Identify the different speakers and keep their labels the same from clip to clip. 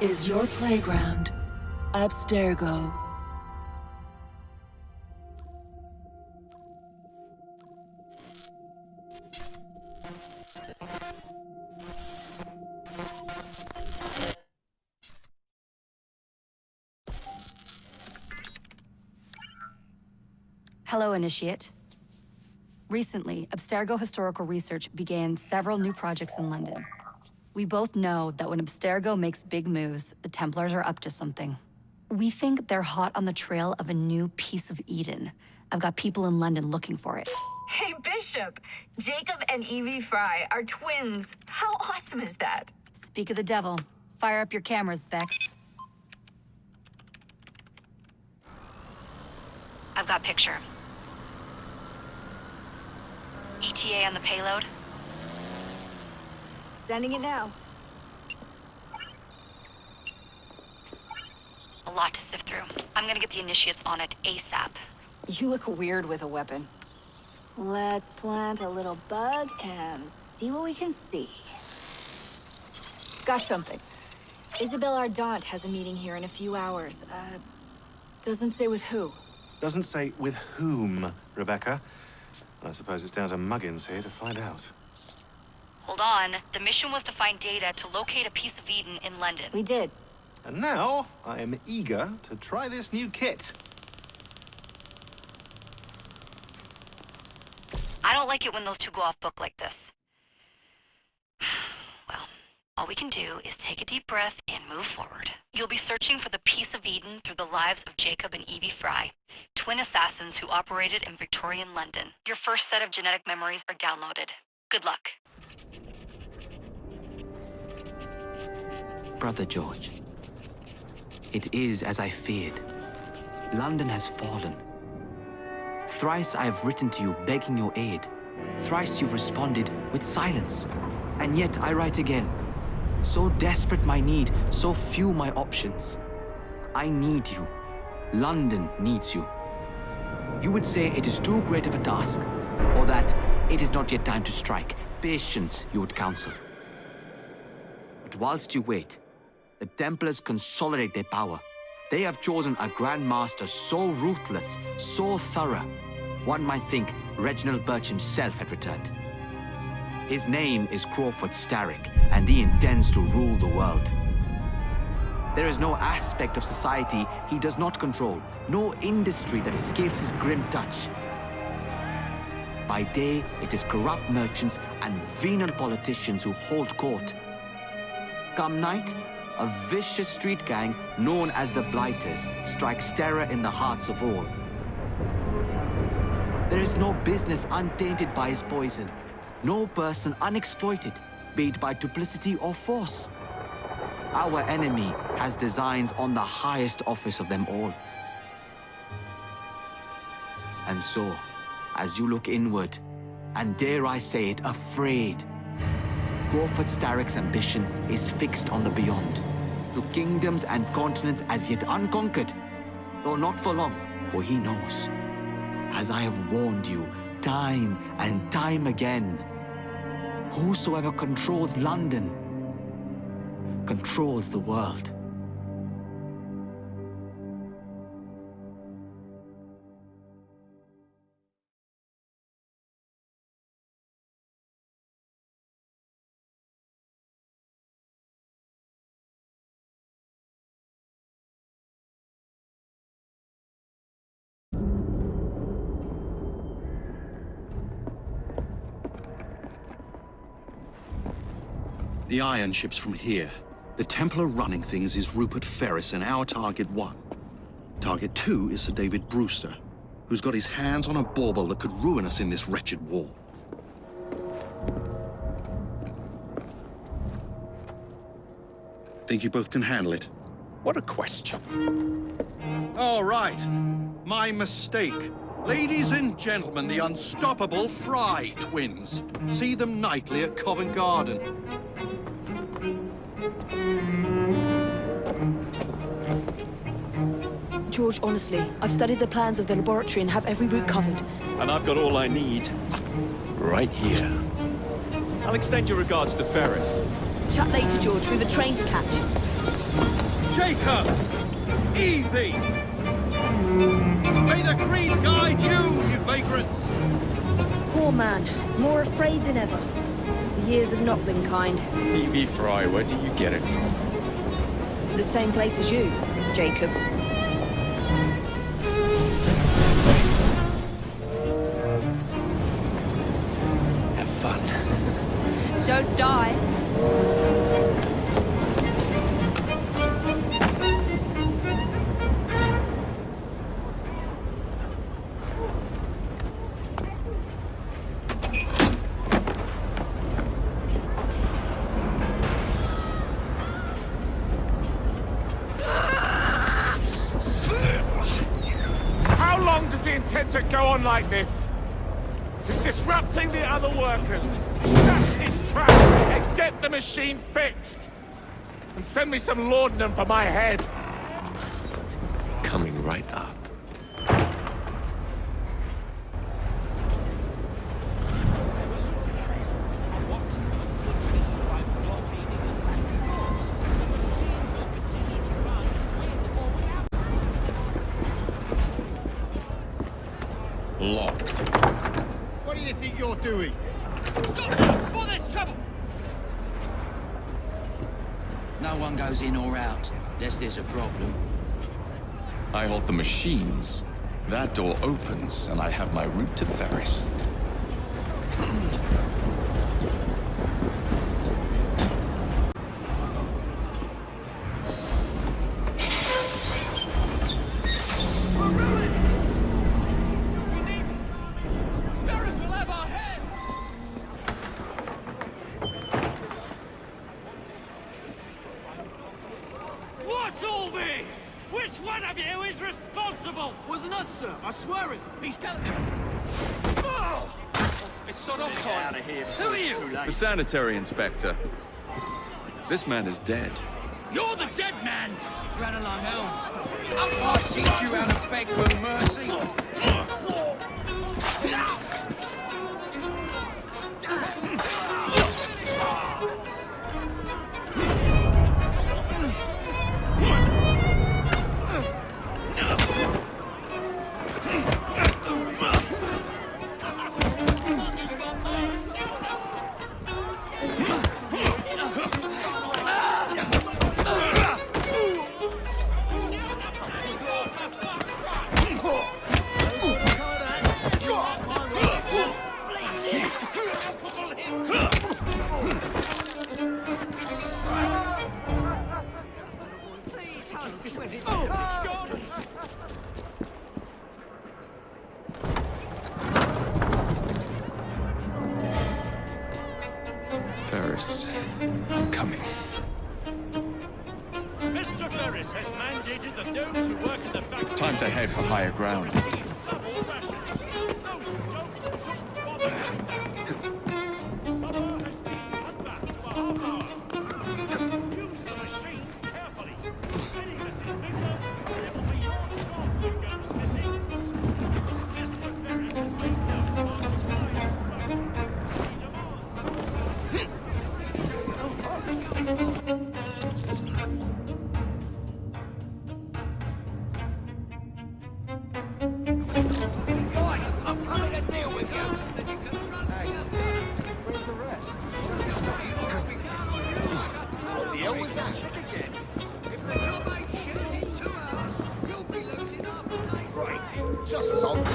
Speaker 1: is your playground. Abstergo.
Speaker 2: Hello, Initiate. Recently, Abstergo Historical Research began several new projects in London. We both know that when Abstergo makes big moves, the Templars are up to something. We think they're hot on the trail of a new piece of Eden. I've got people in London looking for it.
Speaker 3: Hey, Bishop! Jacob and Evie Frye are twins. How awesome is that?
Speaker 2: Speak of the devil. Fire up your cameras, Bex. I've got picture. ETA on the payload?
Speaker 3: Sending it now.
Speaker 2: A lot to sift through. I'm gonna get the Initiates on it ASAP.
Speaker 3: You look weird with a weapon. Let's plant a little bug and see what we can see. Got something. Isabel Ardant has a meeting here in a few hours. Doesn't say with who.
Speaker 4: Doesn't say with whom, Rebecca. I suppose it's down to Muggins here to find out.
Speaker 2: Hold on. The mission was to find data to locate a piece of Eden in London.
Speaker 3: We did.
Speaker 4: And now, I am eager to try this new kit.
Speaker 2: I don't like it when those two go off book like this. Well, all we can do is take a deep breath and move forward. You'll be searching for the piece of Eden through the lives of Jacob and Evie Frye, twin assassins who operated in Victorian London. Your first set of genetic memories are downloaded. Good luck.
Speaker 5: Brother George, it is as I feared. London has fallen. Thrice I have written to you begging your aid. Thrice you've responded with silence. And yet I write again. So desperate my need, so few my options. I need you. London needs you. You would say it is too great of a task, or that it is not yet time to strike. Patience, you would counsel. But whilst you wait, the Templars consolidate their power. They have chosen a Grand Master so ruthless, so thorough, one might think Reginald Birch himself had returned. His name is Crawford Starrick, and he intends to rule the world. There is no aspect of society he does not control, no industry that escapes his grim touch. By day, it is corrupt merchants and venal politicians who hold court. Come night, a vicious street gang known as the Blighters strikes terror in the hearts of all. There is no business untainted by his poison, no person unexploited, be it by duplicity or force. Our enemy has designs on the highest office of them all. And so, as you look inward, and dare I say it, afraid, Crawford Starrick's ambition is fixed on the beyond, to kingdoms and continents as yet unconquered, though not for long, for he knows, as I have warned you time and time again, whosoever controls London controls the world.
Speaker 6: The iron ship's from here. The Templar running things is Rupert Ferris and our Target 1. Target 2 is Sir David Brewster, who's got his hands on a bauble that could ruin us in this wretched war. Think you both can handle it?
Speaker 7: What a question.
Speaker 6: All right. My mistake. Ladies and gentlemen, the unstoppable Frye twins. See them nightly at Covent Garden.
Speaker 8: George, honestly, I've studied the plans of the laboratory and have every route covered.
Speaker 7: And I've got all I need right here. I'll extend your regards to Ferris.
Speaker 8: Chat later, George. We've a train to catch.
Speaker 6: Jacob! Evie! May the creed guide you vagrants!
Speaker 8: Poor man, more afraid than ever. The years have not been kind.
Speaker 7: Evie Frye, where do you get it from?
Speaker 8: The same place as you, Jacob.
Speaker 7: Have fun.
Speaker 8: Don't die.
Speaker 9: How long does he intend to go on like this? He's disrupting the other workers. Shut his trap and get the machine fixed. And send me some laudanum for my head.
Speaker 7: Coming right up. Locked.
Speaker 9: What do you think you're doing?
Speaker 10: No one goes in or out, unless there's a problem.
Speaker 7: I hold the machines. That door opens, and I have my route to Ferris.
Speaker 11: What's all this? Which one of you is responsible?
Speaker 6: Wasn't us, sir. I swear it. He's done it.
Speaker 11: It's sort of out of here. Who are you?
Speaker 7: The sanitary inspector. This man is dead.
Speaker 11: You're the dead man. Run along home. I'll teach you how to beg for mercy.
Speaker 7: Ferris, I'm coming.
Speaker 11: Mr. Ferris has mandated that those who work in the factory...
Speaker 7: Time to head for higher ground.
Speaker 11: ...receive double rations. Those who don't shouldn't bother coming back. Supper has been cut back to a half hour. Use the machines carefully. Any missing fingers, it will be your job that goes missing. Mr. Ferris has made no demand to Frye. He demands...
Speaker 6: Just as old.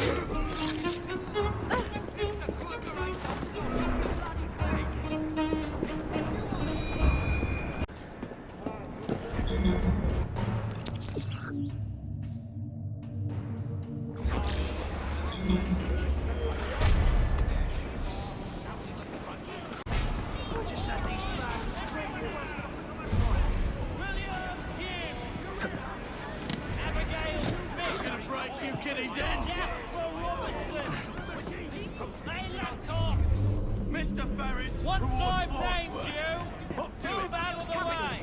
Speaker 11: Mr. Ferris, once I've named you, move out of the way.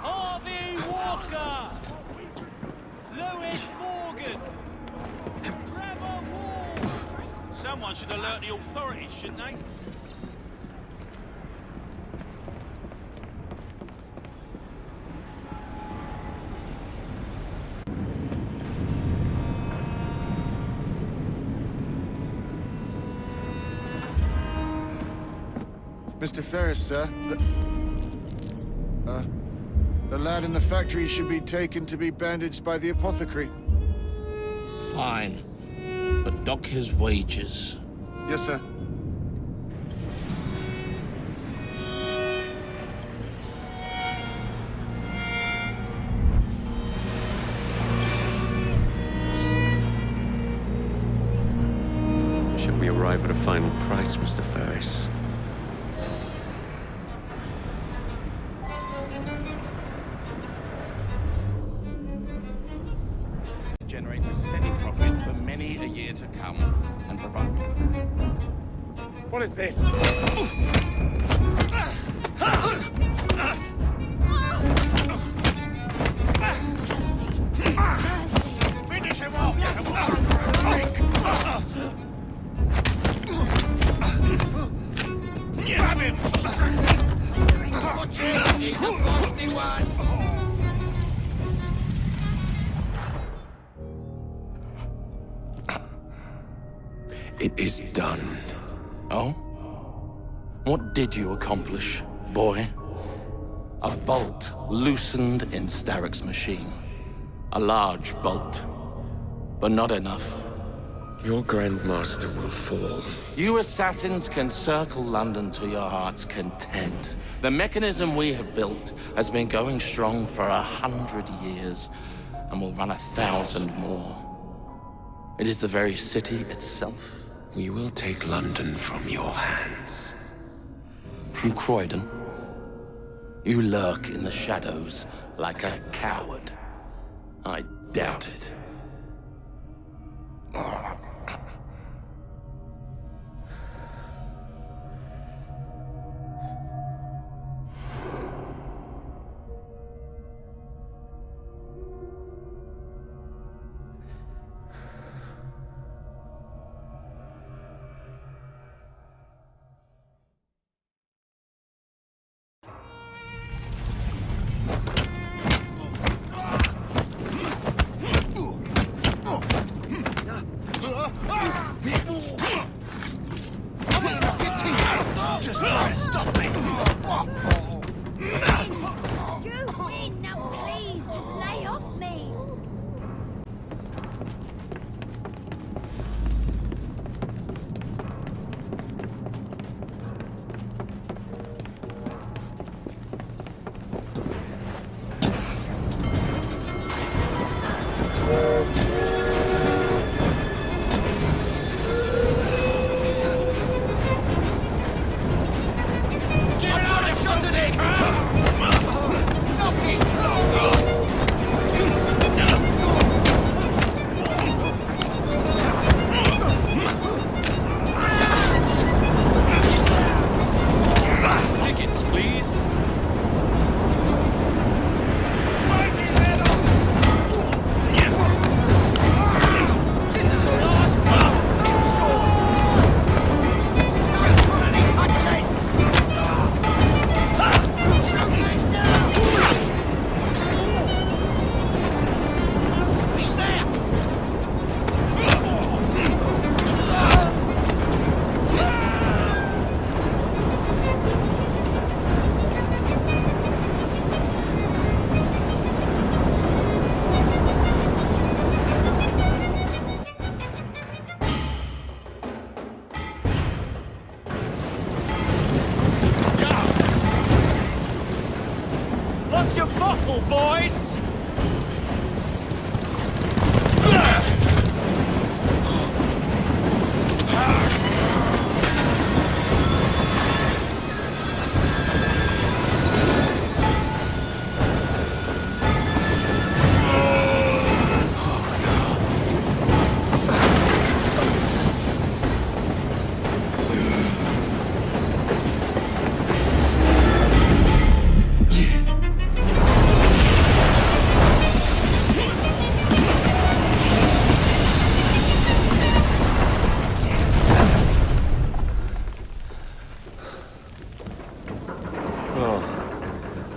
Speaker 11: Harvey Walker, Lewis Morgan, Trevor Ward. Someone should alert the authorities, shouldn't they?
Speaker 12: Mr. Ferris, sir. The lad in the factory should be taken to be bandaged by the apothecary.
Speaker 13: Fine. But dock his wages.
Speaker 12: Yes, sir.
Speaker 14: Shall we arrive at a final price, Mr. Ferris?
Speaker 13: Generate a steady profit for many a year to come and provide.
Speaker 9: What is this? Finish him off! Grab him! Watch it! He's the feisty one!
Speaker 14: It is done.
Speaker 13: Oh? What did you accomplish, boy? A bolt loosened in Starrick's machine. A large bolt, but not enough.
Speaker 14: Your Grandmaster will fall.
Speaker 13: You assassins can circle London to your heart's content. The mechanism we have built has been going strong for 100 years, and will run 1,000 more. It is the very city itself.
Speaker 14: We will take London from your hands.
Speaker 13: From Croydon? You lurk in the shadows like a coward. I doubt it.
Speaker 9: Just try to stop me!
Speaker 8: You win! Now please, just lay off me!
Speaker 11: Tickets, please. Lost your bottle, boys!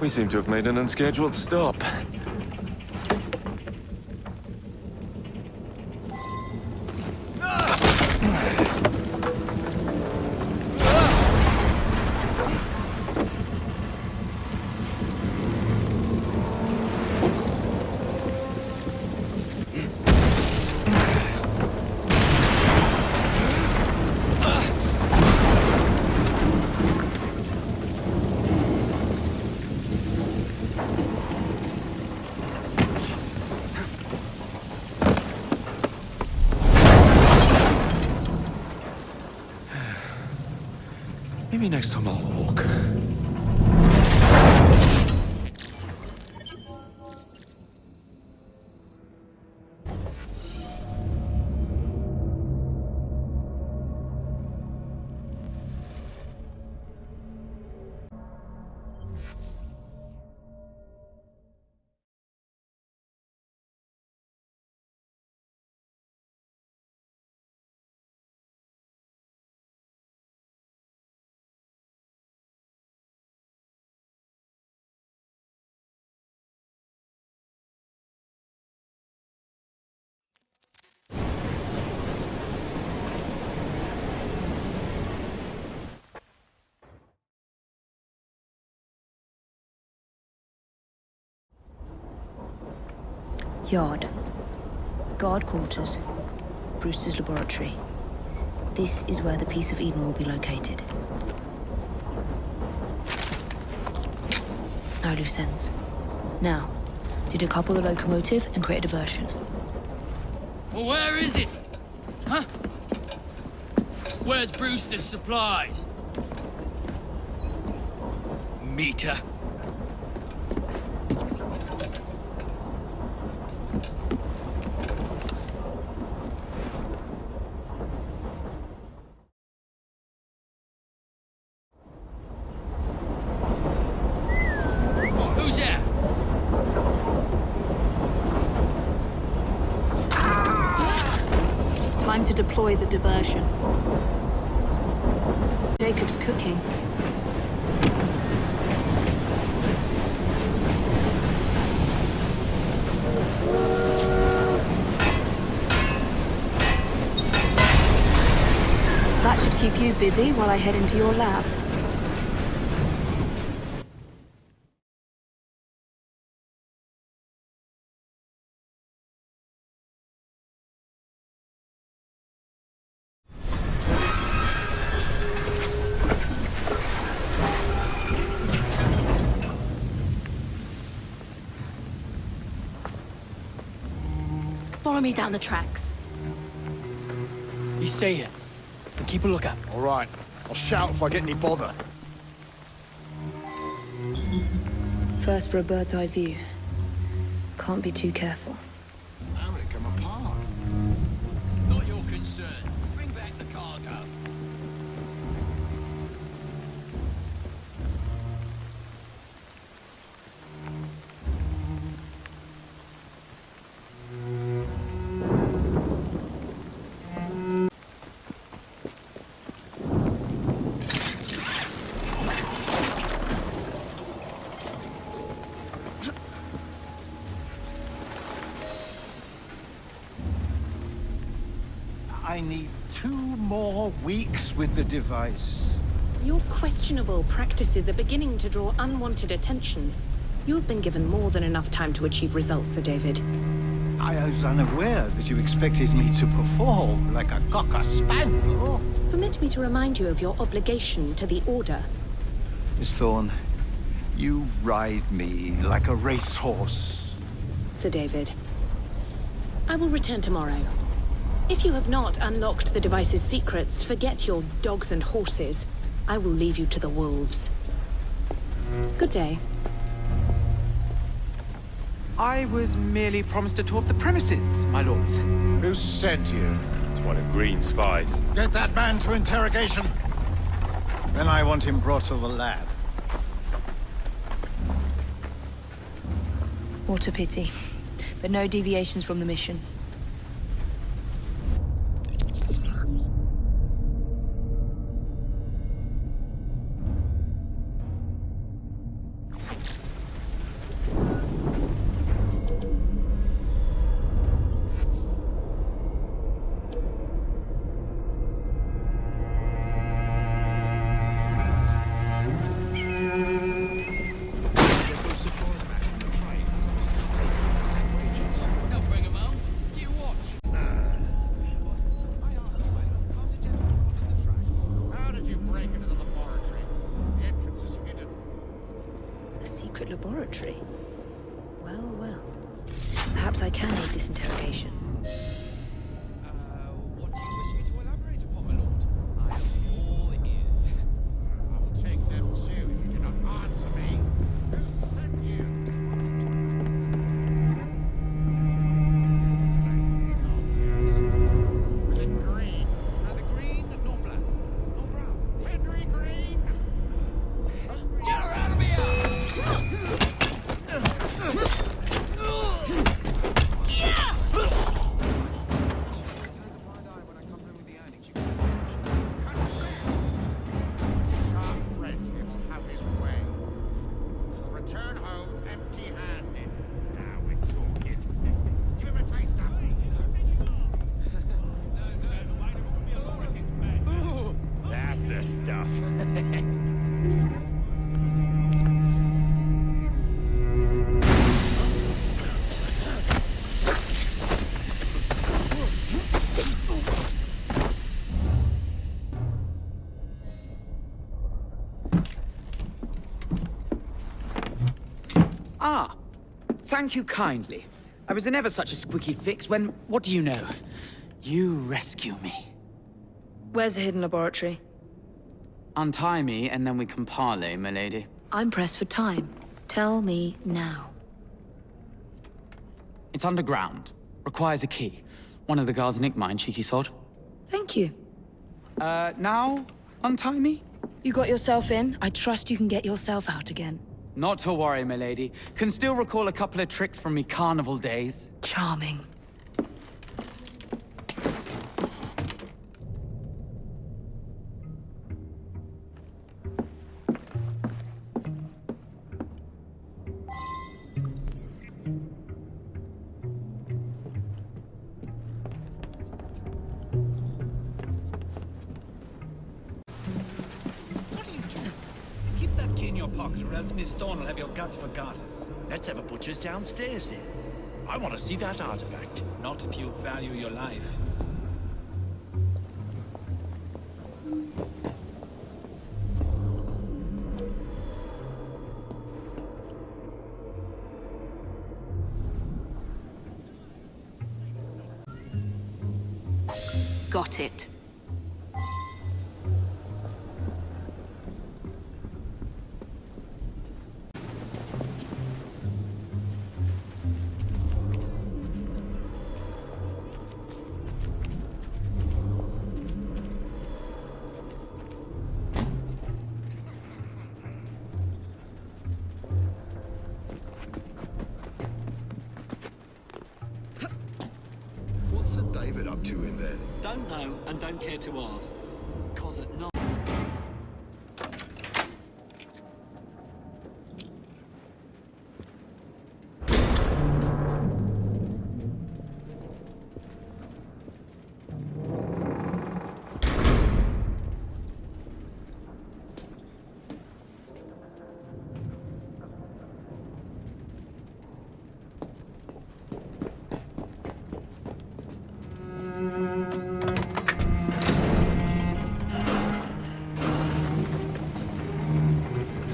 Speaker 14: We seem to have made an unscheduled stop. Maybe next time I'll walk.
Speaker 8: Yard. Guard quarters. Brewster's laboratory. This is where the piece of Eden will be located. No loose ends. Now, decouple the locomotive and create a diversion.
Speaker 10: Well, where is it? Huh? Where's Brewster's supplies? Meter. Who's there?
Speaker 8: Time to deploy the diversion. Jacob's cooking. That should keep you busy while I head into your lab.
Speaker 15: Follow me down the tracks.
Speaker 16: You stay here and keep a lookout.
Speaker 12: All right. I'll shout if I get any bother.
Speaker 8: First for a bird's eye view. Can't be too careful.
Speaker 12: How did it come apart?
Speaker 10: Not your concern. Bring back the cargo.
Speaker 17: I need 2 more weeks with the device.
Speaker 15: Your questionable practices are beginning to draw unwanted attention. You have been given more than enough time to achieve results, Sir David.
Speaker 17: I was unaware that you expected me to perform like a cocker spaniel.
Speaker 15: Permit me to remind you of your obligation to the Order.
Speaker 17: Miss Thorne, you ride me like a racehorse.
Speaker 15: Sir David, I will return tomorrow. If you have not unlocked the device's secrets, forget your dogs and horses. I will leave you to the wolves. Good day.
Speaker 5: I was merely promised a tour of the premises, my lords.
Speaker 12: Who sent you?
Speaker 11: It's one of Green's spies.
Speaker 12: Get that man to interrogation.
Speaker 17: Then I want him brought to the lab.
Speaker 8: What a pity. But no deviations from the mission. Laboratory. Well, well. Perhaps I can aid this interrogation.
Speaker 10: What do you wish me to elaborate upon, my lord? I am all ears.
Speaker 5: thank you kindly. I was in ever such a squeaky fix when, what do you know? You rescue me.
Speaker 8: Where's the hidden laboratory?
Speaker 5: Untie me, and then we can parley, milady.
Speaker 8: I'm pressed for time. Tell me now.
Speaker 5: It's underground. Requires a key. One of the guards nicked mine, cheeky sod.
Speaker 8: Thank you.
Speaker 5: Now? Untie me?
Speaker 8: You got yourself in. I trust you can get yourself out again.
Speaker 5: Not to worry, milady. Can still recall a couple of tricks from me carnival days.
Speaker 8: Charming.
Speaker 16: Keep that key in your pocket, or else Miss Dawn will have your guts for garters.
Speaker 18: Let's have a butcher's downstairs, then. I want to see that artifact.
Speaker 16: Not if you value your life.
Speaker 8: Got it.
Speaker 19: What's Sir David up to in there?
Speaker 20: Don't know and don't care to ask. 'Cause at night...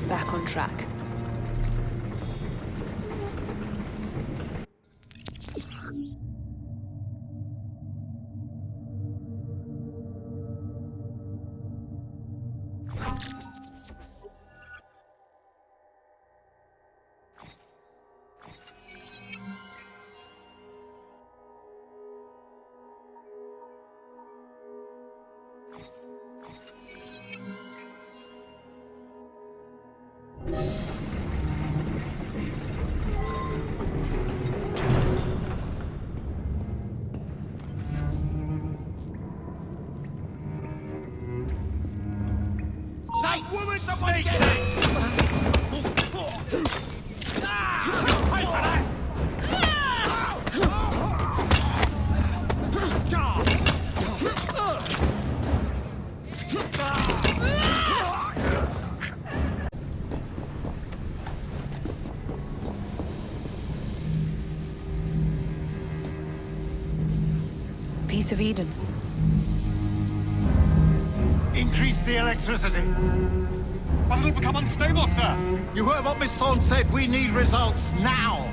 Speaker 8: Back on track.
Speaker 16: Say, woman, someone get it! Pay for that!
Speaker 8: Piece of Eden.
Speaker 17: Increase the electricity. But it'll become unstable, sir. You heard what Miss Thorne said. We need results now.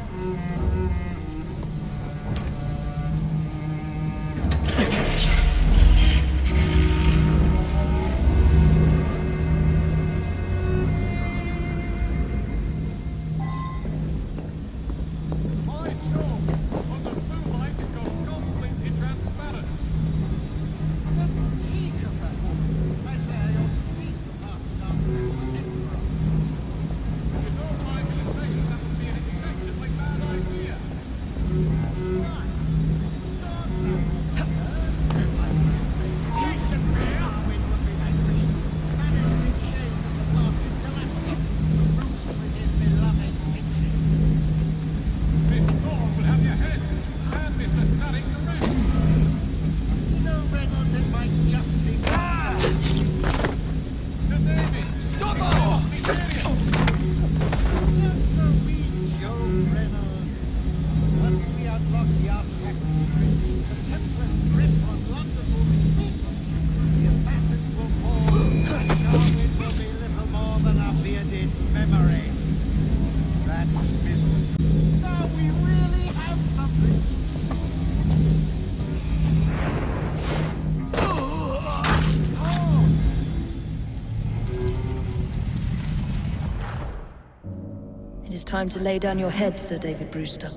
Speaker 8: time to lay down your head, Sir David Brewster.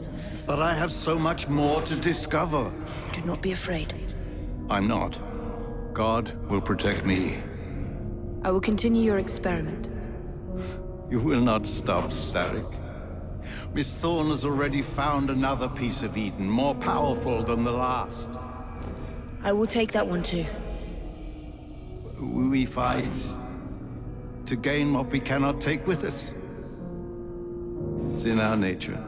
Speaker 17: But I have so much more to discover.
Speaker 8: Do not be afraid.
Speaker 17: I'm not. God will protect me.
Speaker 8: I will continue your experiment.
Speaker 17: You will not stop, Starrick. Miss Thorne has already found another piece of Eden, more powerful than the last.
Speaker 8: I will take that one too.
Speaker 17: We fight to gain what we cannot take with us. It's in our nature.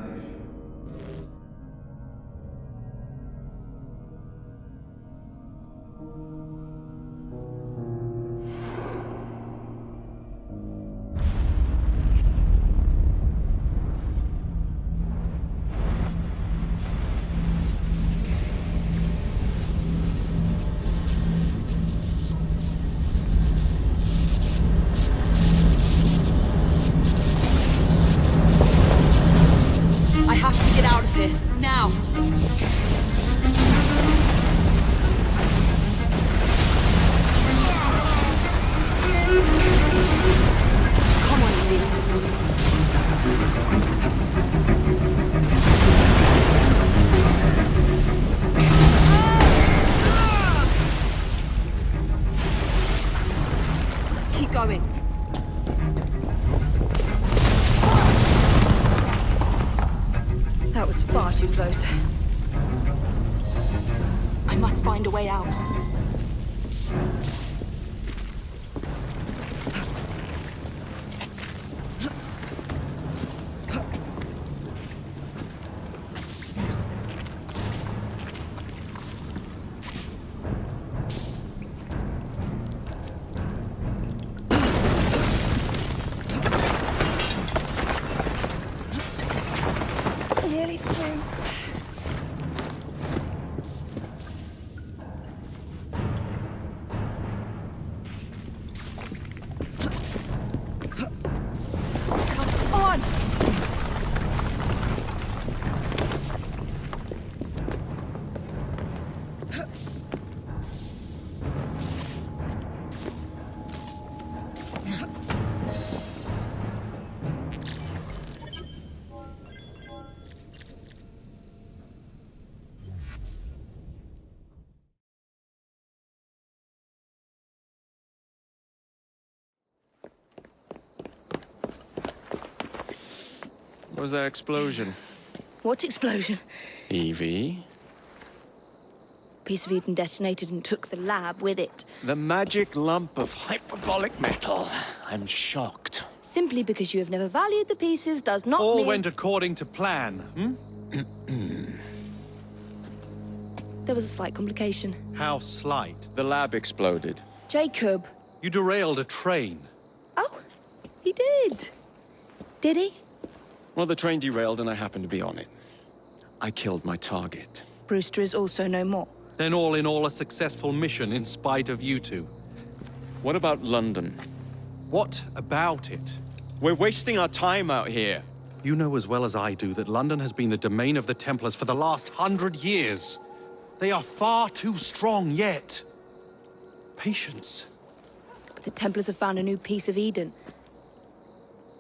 Speaker 8: I have to get out of here, now! Come on, Evie. Keep going. That was far too close. I must find a way out. Nearly through. Come on!
Speaker 21: What was that explosion?
Speaker 8: What explosion?
Speaker 21: Evie?
Speaker 8: Piece of Eden detonated and took the lab with it.
Speaker 21: The magic lump of hyperbolic metal. I'm shocked.
Speaker 8: Simply because you have never valued the pieces does not
Speaker 6: All
Speaker 8: mean...
Speaker 6: went according to plan,
Speaker 8: There was a slight complication.
Speaker 6: How slight?
Speaker 21: The lab exploded.
Speaker 8: Jacob.
Speaker 6: You derailed a train.
Speaker 8: Oh, he did. Did he?
Speaker 21: Well, the train derailed and I happened to be on it. I killed my target.
Speaker 8: Brewster is also no more.
Speaker 6: Then all in all, a successful mission in spite of you two.
Speaker 21: What about London?
Speaker 6: What about it?
Speaker 21: We're wasting our time out here.
Speaker 6: You know as well as I do that London has been the domain of the Templars for the last 100 years. They are far too strong yet. Patience.
Speaker 8: The Templars have found a new piece of Eden.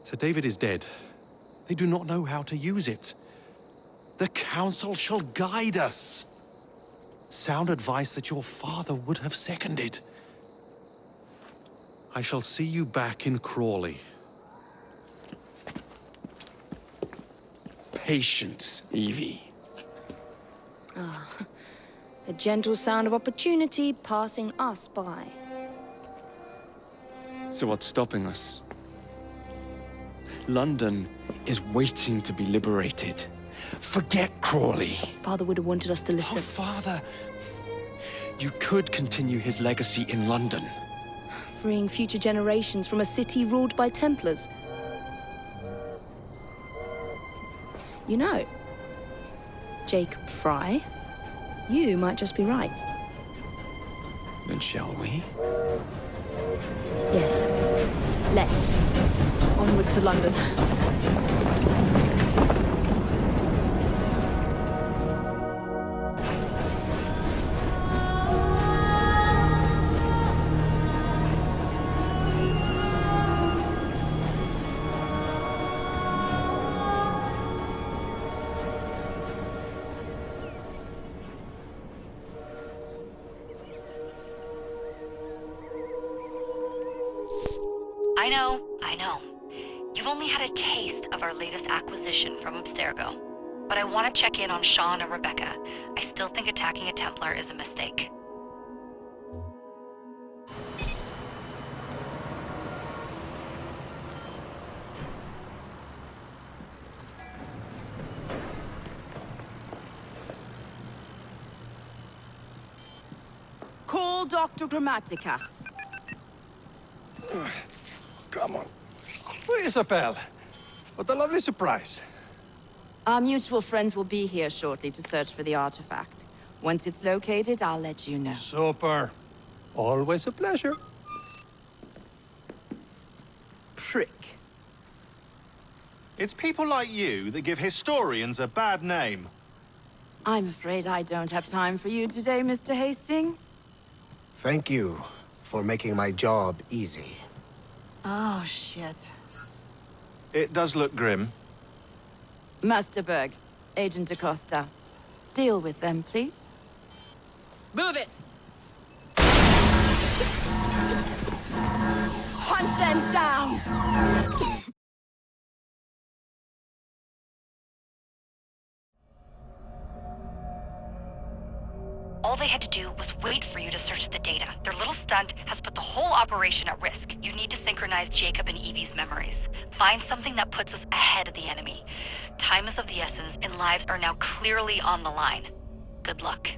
Speaker 6: Sir David is dead. They do not know how to use it. The Council shall guide us. Sound advice that your father would have seconded. I shall see you back in Crawley.
Speaker 21: Patience, Evie.
Speaker 8: Ah, the gentle sound of opportunity passing us by.
Speaker 21: So what's stopping us? London is waiting to be liberated. Forget Crawley.
Speaker 8: Father would have wanted us to listen.
Speaker 21: Oh, Father! You could continue his legacy in London.
Speaker 8: Freeing future generations from a city ruled by Templars. You know, Jacob Frye, you might just be right.
Speaker 21: Then shall we?
Speaker 8: Yes. Let's. Onward to London.
Speaker 2: I know. You've only had a taste of our latest acquisition from Abstergo. But I want to check in on Sean and Rebecca. I still think attacking a Templar is a mistake.
Speaker 1: Call Dr. Grammatica.
Speaker 18: Come on. Isabel. What a lovely surprise.
Speaker 1: Our mutual friends will be here shortly to search for the artifact. Once it's located, I'll let you know.
Speaker 18: Super. Always a pleasure.
Speaker 1: Prick.
Speaker 4: It's people like you that give historians a bad name.
Speaker 1: I'm afraid I don't have time for you today, Mr. Hastings.
Speaker 22: Thank you for making my job easy.
Speaker 1: Oh, shit.
Speaker 4: It does look grim.
Speaker 1: Master Berg, Agent Acosta. Deal with them, please.
Speaker 3: Move it!
Speaker 1: Hunt them down!
Speaker 2: All they had to do was wait for you to search the data. Their little stunt has put the whole operation at risk. You need to synchronize Jacob and Evie's memories. Find something that puts us ahead of the enemy. Time is of the essence, and lives are now clearly on the line. Good luck.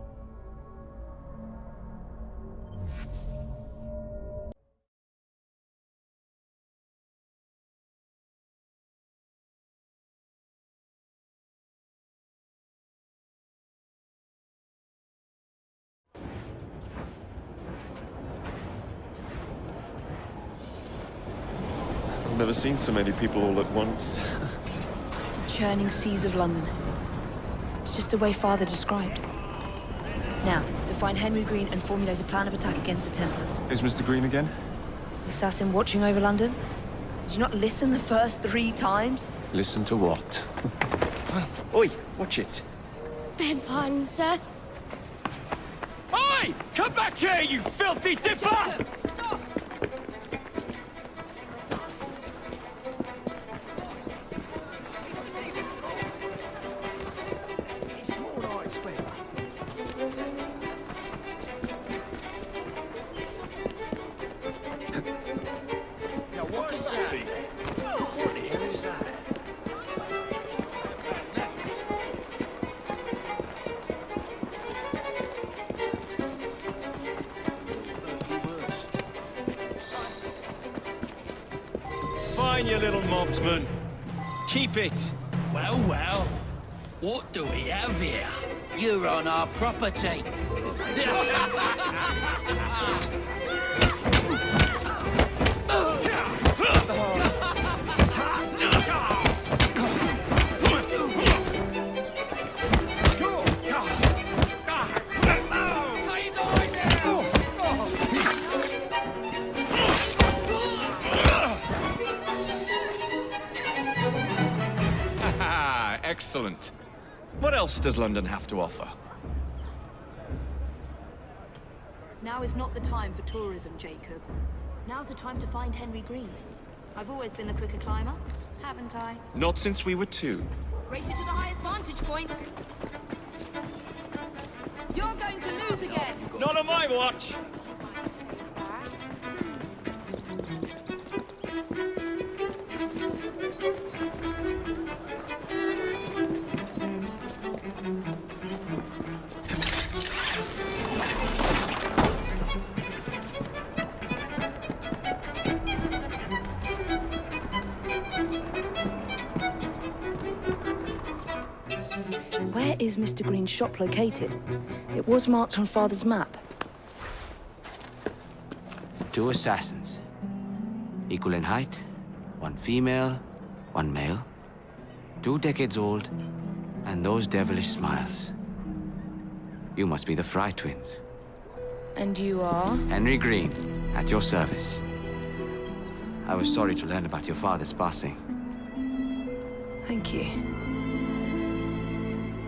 Speaker 21: I've never seen so many people all at once.
Speaker 8: Churning seas of London. It's just the way Father described. Now, to find Henry Green and formulate a plan of attack against the Templars.
Speaker 21: Is Mr. Green again?
Speaker 8: The assassin watching over London? Did you not listen the first 3 times?
Speaker 21: Listen to what? Oi, watch it.
Speaker 23: Beg pardon, sir.
Speaker 18: Oi! Come back here, you filthy dipper!
Speaker 1: Jacob, stop!
Speaker 22: It's more than I expected. Now what could that be? What the hell is that?
Speaker 18: Fine, you little mobsman. Keep it.
Speaker 10: Well, well. What do we have here? You're on our property.
Speaker 21: Excellent. What else does London have to offer?
Speaker 8: Now is not the time for tourism, Jacob. Now's the time to find Henry Green. I've always been the quicker climber, haven't I?
Speaker 21: Not since we were 2.
Speaker 8: Race you to the highest vantage point. You're going to lose again.
Speaker 18: Not on my watch.
Speaker 8: Where is Mr. Green's shop located? It was marked on Father's map.
Speaker 5: 2 assassins. Equal in height. 1 female, 1 male. 2 decades old. And those devilish smiles. You must be the Frye twins.
Speaker 8: And you are?
Speaker 5: Henry Green, at your service. I was sorry to learn about your father's passing.
Speaker 8: Thank you.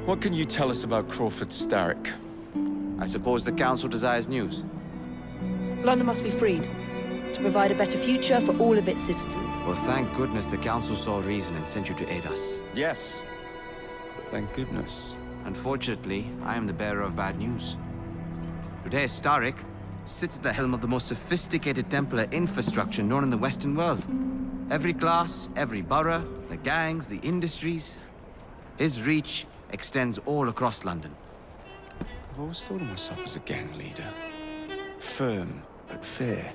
Speaker 21: What can you tell us about Crawford
Speaker 5: I suppose the Council desires news.
Speaker 8: London must be freed. to provide a better future for all of its citizens.
Speaker 5: Well, thank goodness the Council saw reason and sent you to aid us.
Speaker 21: Yes. Thank goodness.
Speaker 5: Unfortunately, I am the bearer of bad news. Today, Starrick sits at the helm of the most sophisticated Templar infrastructure known in the Western world. Every class, every borough, the gangs, the industries. His reach extends all across London.
Speaker 21: I've always thought of myself as a gang leader. Firm, but fair.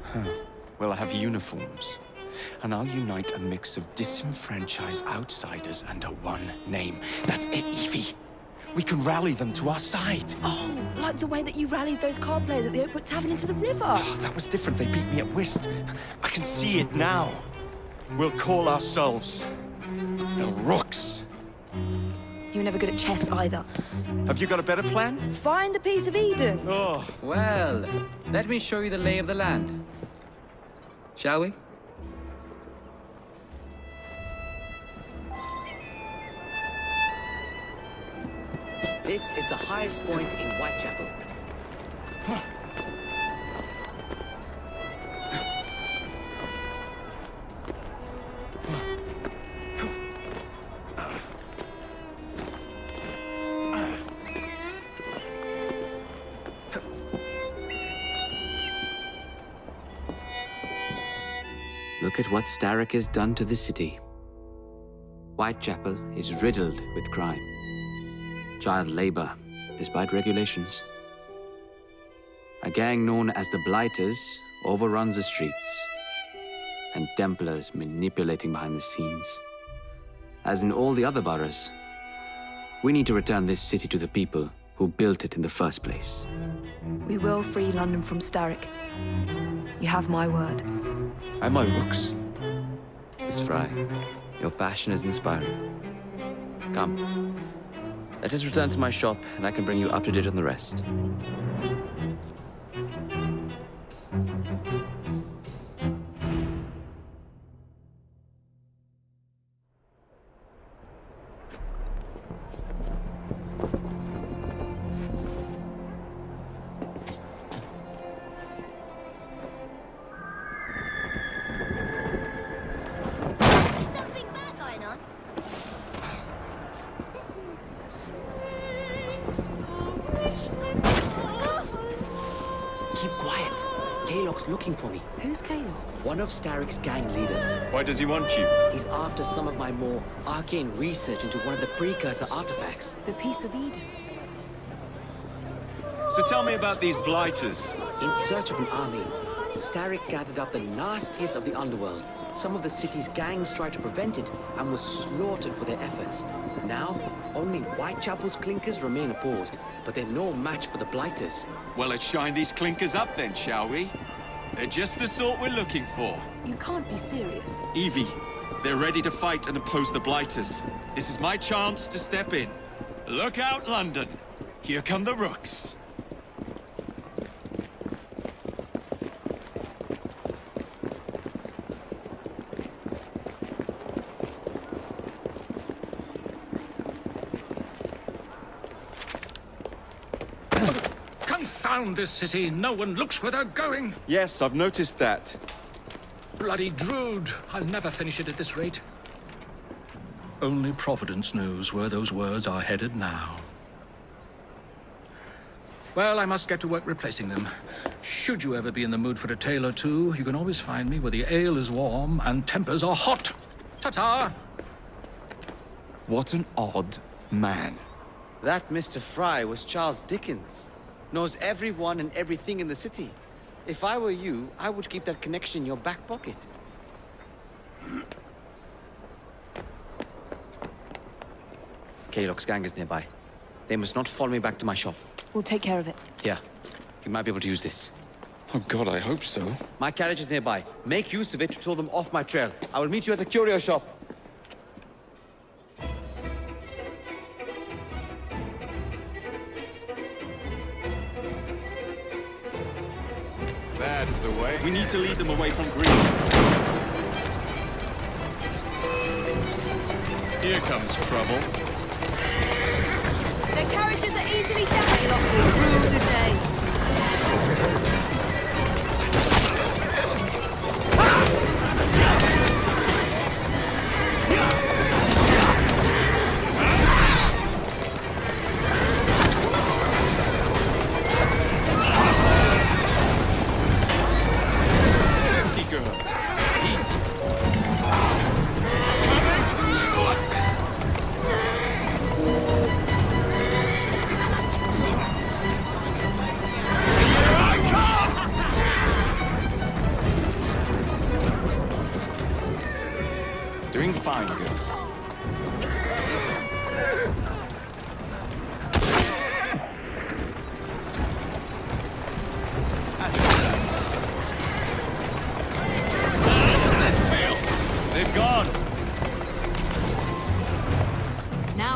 Speaker 21: Huh. Well, I have uniforms. And I'll unite a mix of disenfranchised outsiders under one name. That's it, Evie. We can rally them to our side.
Speaker 8: Oh, like the way that you rallied those card players at the Oakbrook Tavern into the river.
Speaker 21: Oh, that was different. They beat me at whist. I can see it now. We'll call ourselves the Rooks.
Speaker 8: You were never good at chess either.
Speaker 21: Have you got a better plan?
Speaker 8: Find the piece of Eden.
Speaker 21: Oh.
Speaker 5: Well, let me show you the lay of the land. Shall we? This is the highest point in Whitechapel. Look at what Starrick has done to the city. Whitechapel is riddled with crime. Child labor, despite regulations. A gang known as the Blighters overruns the streets, and Templars manipulating behind the scenes. As in all the other boroughs, we need to return this city to the people who built it in the first place.
Speaker 8: We will free London from Starrick. You have my word.
Speaker 21: And my Rooks.
Speaker 5: Miss Frye, your passion is inspiring. Come. Let us return to my shop, and I can bring you up to date on the rest.
Speaker 23: Something bad going on?
Speaker 5: Keep quiet. Kaylock's looking for me.
Speaker 8: Who's Kaylock?
Speaker 5: One of Starrick's gang leaders.
Speaker 21: Why does he want you?
Speaker 5: He's after some of my more arcane research into one of the precursor artifacts.
Speaker 8: The piece of Eden.
Speaker 21: So tell me about these Blighters.
Speaker 5: In search of an army, Starrick gathered up the nastiest of the underworld. Some of the city's gangs tried to prevent it and were slaughtered for their efforts. Now, only Whitechapel's clinkers remain opposed, but they're no match for the Blighters.
Speaker 21: Well, let's shine these clinkers up then, shall we? They're just the sort we're looking for.
Speaker 8: You can't be serious.
Speaker 21: Evie, they're ready to fight and oppose the Blighters. This is my chance to step in. Look out, London. Here come the Rooks.
Speaker 16: Confound this city! No one looks where they're going!
Speaker 21: Yes, I've noticed that.
Speaker 16: Bloody Drood! I'll never finish it at this rate. Only Providence knows where those words are headed now. Well, I must get to work replacing them. Should you ever be in the mood for a tale or two, you can always find me where the ale is warm and tempers are hot. Ta-ta!
Speaker 21: What an odd man.
Speaker 5: That Mr. Frye was Charles Dickens. Knows everyone and everything in the city. If I were you, I would keep that connection in your back pocket. Kaylock's gang is nearby. They must not follow me back to my shop.
Speaker 8: We'll take care of it.
Speaker 5: Here, you might be able to use this.
Speaker 21: Oh God, I hope so.
Speaker 5: My carriage is nearby. Make use of it to throw them off my trail. I will meet you at the curio shop.
Speaker 21: That's the way. We need to lead them away from Green. Here comes trouble.
Speaker 8: Their carriages are easily damaged. Kaylock will rule the day.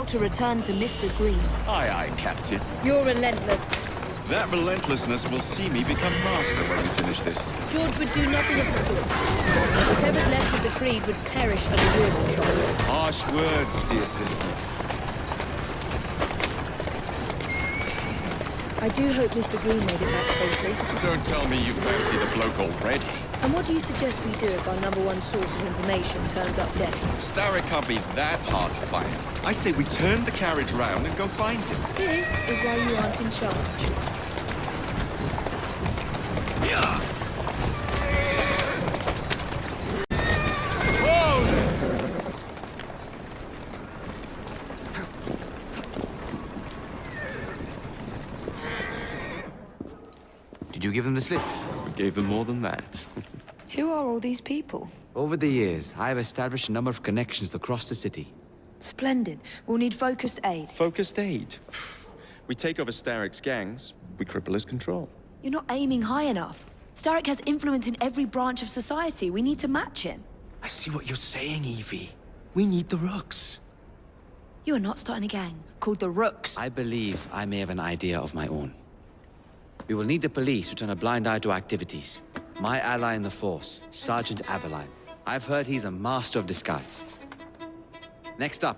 Speaker 8: to return to Mr. Green.
Speaker 21: Aye, aye, Captain.
Speaker 8: You're relentless.
Speaker 21: That relentlessness will see me become master when we finish this.
Speaker 8: George would do nothing of the sort. Whatever's left of the Creed would perish under your control.
Speaker 21: Harsh words, dear sister.
Speaker 8: I do hope Mr. Green made it back safely.
Speaker 21: Don't tell me you fancy the bloke already.
Speaker 8: And what do you suggest we do if our #1 source of information turns up dead?
Speaker 21: Starrick can't be that hard to find. I say we turn the carriage round and go find him.
Speaker 8: This is why you aren't in charge.
Speaker 21: Yeah.
Speaker 5: Did you give them the slip?
Speaker 21: We gave them more than that.
Speaker 8: Who are all these people?
Speaker 5: Over the years, I have established a number of connections across the city.
Speaker 8: Splendid. We'll need focused aid.
Speaker 21: Focused aid. We take over Starrick's gangs, we cripple his control.
Speaker 8: You're not aiming high enough. Starrick has influence in every branch of society. We need to match him.
Speaker 21: I see what you're saying, Evie. We need the Rooks.
Speaker 8: You are not starting a gang called the Rooks.
Speaker 5: I believe I may have an idea of my own. We will need the police to turn a blind eye to activities. My ally in the force, Sergeant Aberline. I've heard he's a master of disguise. Next up,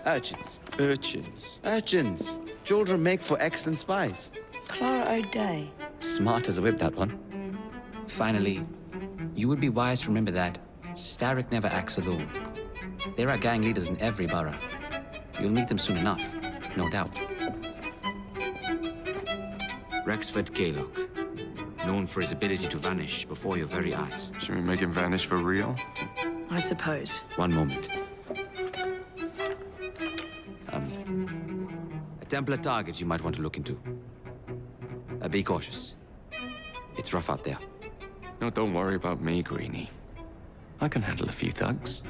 Speaker 5: urchins.
Speaker 21: Urchins?
Speaker 5: Urchins. Children make for excellent spies.
Speaker 8: Clara O'Day.
Speaker 5: Smart as a whip, that one. Finally, you would be wise to remember that Starrick never acts alone. There are gang leaders in every borough. You'll meet them soon enough, no doubt. Rexford Kaylock, known for his ability to vanish before your very eyes.
Speaker 21: Should we make him vanish for real?
Speaker 8: I suppose.
Speaker 5: One moment. A Templar target you might want to look into. Be cautious. It's rough out there.
Speaker 21: No, don't worry about me, Greenie. I can handle a few thugs.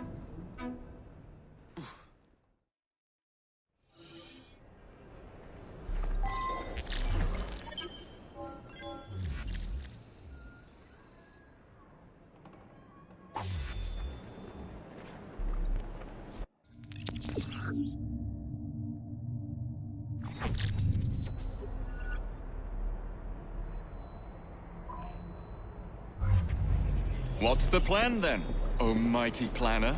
Speaker 21: What's the plan, then, oh mighty planner?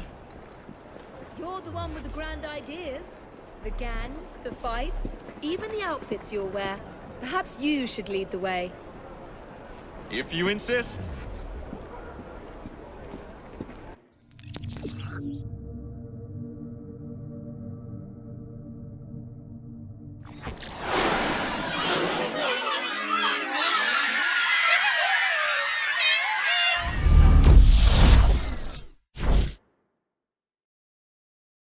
Speaker 8: You're the one with the grand ideas. The gangs, the fights, even the outfits you'll wear. Perhaps you should lead the way.
Speaker 21: If you insist.